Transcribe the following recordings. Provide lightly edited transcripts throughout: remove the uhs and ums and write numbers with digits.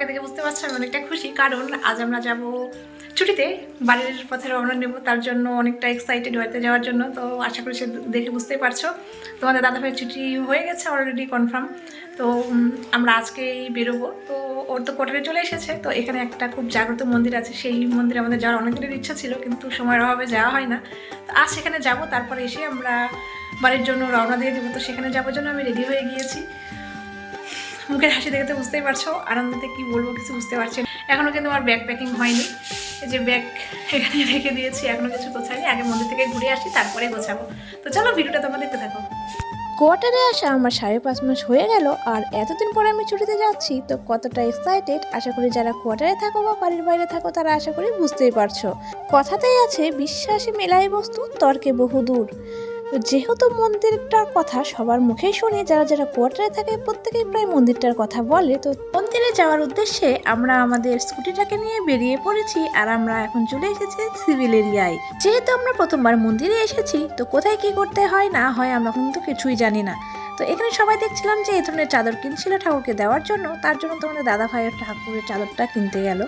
আমাকে দেখে বুঝতে পারছো আমি অনেকটা খুশি, কারণ আজ আমরা যাব ছুটিতে, বাড়ির পথে রওনা নেব, তার জন্য অনেকটা এক্সাইটেড হতে যাওয়ার জন্য। তো আশা করি সে দেখে বুঝতেই পারছো তোমাদের দাদাভাইয়ের ছুটি হয়ে গেছে অলরেডি কনফার্ম। তো আমরা আজকেই বেরোবো। তো ওর তো কোটারে চলে এসেছে, তো এখানে একটা খুব জাগ্রত মন্দির আছে, সেই মন্দিরে আমাদের যাওয়ার অনেক দিনের ইচ্ছা ছিল, কিন্তু সময়ের অভাবে যাওয়া হয় না। তো আজ সেখানে যাব, তারপরে এসে আমরা বাড়ির জন্য রওনা দিয়ে দেবো। তো সেখানে যাওয়ার জন্য আমি রেডি হয়ে গিয়েছি। মুখের হাসি দেখে তো বুঝতেই পারছো, আনন্দতে কি বলবো কিছু বুঝতে পারছি না। এখনও কিন্তু আমার ব্যাগ প্যাকিং হয়নি, এই যে ব্যাগ এখানে রেখে দিয়েছি, এখনও কিছু গোছাইনি। আগে মন্দির থেকে ঘুরে আসি, তারপরে গোছাবো। তো চলো ভিডিওটা তোমরা দেখতে থাকো। কোয়ার্টারে আসা আমার 5.5 মাস হয়ে গেল, আর এতদিন পরে আমি ছুটিতে যাচ্ছি, তো কতটা এক্সাইটেড আশা করি যারা কোয়ার্টারে থাকো বা বাড়ির বাইরে থাকো তারা আশা করি বুঝতেই পারছো। কথাতেই আছে বিশ্বাসে মেলাই বস্তু তর্কে বহুদূর। যেহেতু মন্দিরটার কথা সবার মুখেই শুনি, যারা যারা কোয়ার্টারে থাকে প্রত্যেকেই প্রায় মন্দিরটার কথা বলে। তো মন্দিরে যাওয়ার উদ্দেশ্যে আমরা আমাদের স্কুটিটাকে নিয়ে বেরিয়ে পড়েছি, আর আমরা এখন চলে এসেছি সিভিল এরিয়ায়। যেহেতু আমরা প্রথমবার মন্দিরে এসেছি, তো কোথায় কি করতে হয় না হয় আমরা কিন্তু কিছুই জানি না। তো এখানে সবাই দেখছিলাম যে এই ধরনের চাদর কিনছিল ঠাকুরকে দেওয়ার জন্য, তার জন্য তোমাদের দাদা ভাইয়ের ঠাকুরের চাদরটা কিনতে গেল।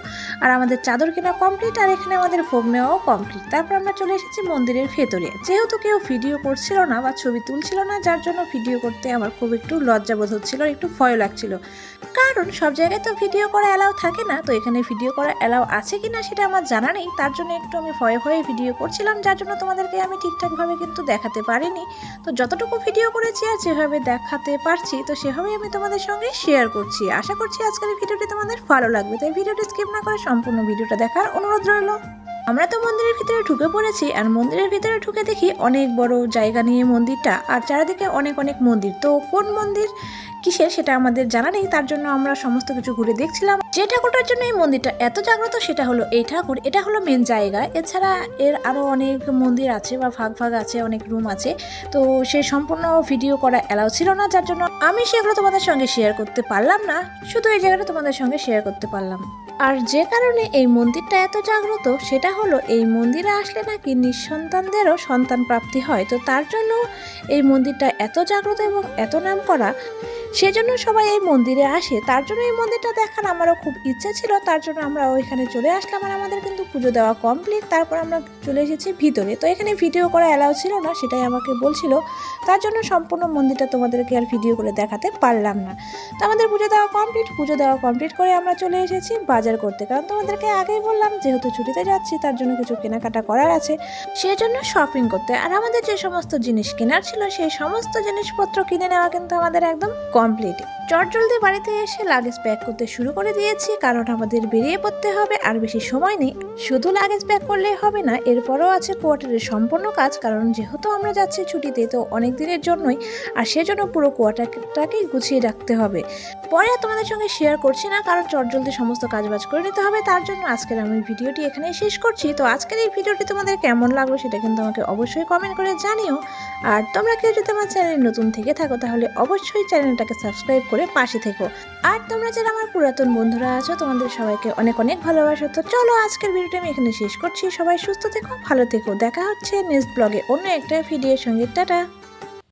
আর আমাদের চাদর কেনা কমপ্লিট, আর এখানে আমাদের ভোগ নেওয়াও কমপ্লিট। তারপর আমরা চলে এসেছি মন্দিরের ভেতরে। যেহেতু কেউ ভিডিও করছিল না বা ছবি তুলছিল না, যার জন্য ভিডিও করতে আমার খুব একটু লজ্জাবোধ হচ্ছিল, একটু ভয় লাগছিল, কারণ সব জায়গায় তো ভিডিও করা অ্যালাউ থাকে না। তো এখানে ভিডিও করা অ্যালাউ আছে কিনা সেটা আমার জানা নেই, তার জন্য একটু আমি ভয়ে ভয়ে ভিডিও করছিলাম, যার জন্য তোমাদেরকে আমি ঠিকঠাকভাবে কিন্তু দেখাতে পারিনি। তো যতটুকু ভিডিও করেছি আর যেভাবে দেখাতে পারছি, তো সেভাবেই আমি তোমাদের সঙ্গে শেয়ার করছি। আশা করছি আজকের ভিডিওটি তোমাদের ভালো লাগবে, তাই ভিডিওটি স্কিপ না করে সম্পূর্ণ ভিডিওটা দেখার অনুরোধ রইল। আমরা তো মন্দিরের ভিতরে ঢুকে পড়েছি, আর মন্দিরের ভিতরে ঢুকে দেখি অনেক বড় জায়গা নিয়ে মন্দিরটা, আর চারিদিকে অনেক অনেক মন্দির। তো কোন মন্দির কিসের সেটা আমাদের জানা নেই, তার জন্য আমরা সমস্ত কিছু ঘুরে দেখছিলাম। যে ঠাকুরটার জন্য এই মন্দিরটা এত জাগ্রত সেটা হলো এই ঠাকুর, এটা হলো মেন জায়গা। এছাড়া এর আরও অনেক মন্দির আছে বা ভাগ ভাগ আছে, অনেক রুম আছে। তো সে সম্পূর্ণ ভিডিও করা অ্যালাউ ছিল না, যার জন্য আমি সেগুলো তোমাদের সঙ্গে শেয়ার করতে পারলাম না, শুধু এই জায়গাটা তোমাদের সঙ্গে শেয়ার করতে পারলাম। আর যে কারণে এই মন্দিরটা এত জাগ্রত সেটা হলো এই মন্দিরে আসলে নাকি নিঃসন্তানদেরও সন্তান প্রাপ্তি হয়। তো তার জন্য এই মন্দিরটা এত জাগ্রত এবং এত নাম করা, সেজন্য সবাই এই মন্দিরে আসে। তার জন্য এই মন্দিরটা দেখার আমারও খুব ইচ্ছে ছিল, তার জন্য আমরা ওইখানে চলে আসলাম। আর আমাদের কিন্তু পুজো দেওয়া কমপ্লিট, তারপর আমরা চলে এসেছি ভিতরে। তো এখানে ভিডিও করা অ্যালাউ ছিল না, সেটাই আমাকে বলছিল, তার জন্য সম্পূর্ণ মন্দিরটা তোমাদেরকে আর ভিডিও করে দেখাতে পারলাম না। তো আমাদের পুজো দেওয়া কমপ্লিট করে আমরা চলে এসেছি বাজার করতে, কারণ তোমাদেরকে আগেই বললাম যেহেতু ছুটিতে যাচ্ছি তার জন্য কিছু কেনাকাটা করার আছে, সেজন্য শপিং করতে। আর আমাদের যে সমস্ত জিনিস কেনার ছিল সেই সমস্ত জিনিসপত্র কিনে নেওয়া কিন্তু আমাদের একদম কমপ্লিট। চটজলদি বাড়িতে এসে লাগেজ প্যাক করতে শুরু করে দিয়েছি, কারণ আমাদের বেরিয়ে পড়তে হবে, আর বেশি সময় নেই। শুধু লাগেজ প্যাক করলেই হবে না, এরপরও আছে কোয়ার্টারের সম্পূর্ণ কাজ, কারণ যেহেতু আমরা যাচ্ছি ছুটিতে তো অনেক দিনের জন্যই, আর সেজন্য পুরো কোয়ার্টারটাকেই গুছিয়ে রাখতে হবে। পরে আর তোমাদের সঙ্গে শেয়ার করছি না, কারণ চটজলদি সমস্ত কাজবাজ করে নিতে হবে, তার জন্য আজকের আমি ভিডিওটি এখানেই শেষ করছি। তো আজকের এই ভিডিওটি তোমাদের কেমন লাগলো সেটা কিন্তু আমাকে অবশ্যই কমেন্ট করে জানিও। আর তোমরা কেউ যদি আমার চ্যানেলে নতুন থেকে থাকো তাহলে অবশ্যই চ্যানেলটাকে সাবস্ক্রাইব করে পাশে থেকো। আর তোমরা যারা আমার পুরাতন বন্ধুরা আছো তোমাদের সবাইকে অনেক অনেক ভালোবাসা। তো চলো আজকের ভিডিওটি আমি এখানে শেষ করছি। সবাই সুস্থ থেকো, ভালো থেকো, দেখা হচ্ছে নেক্সট ব্লগে অন্য একটা ভিডিওর সঙ্গে। টাটা।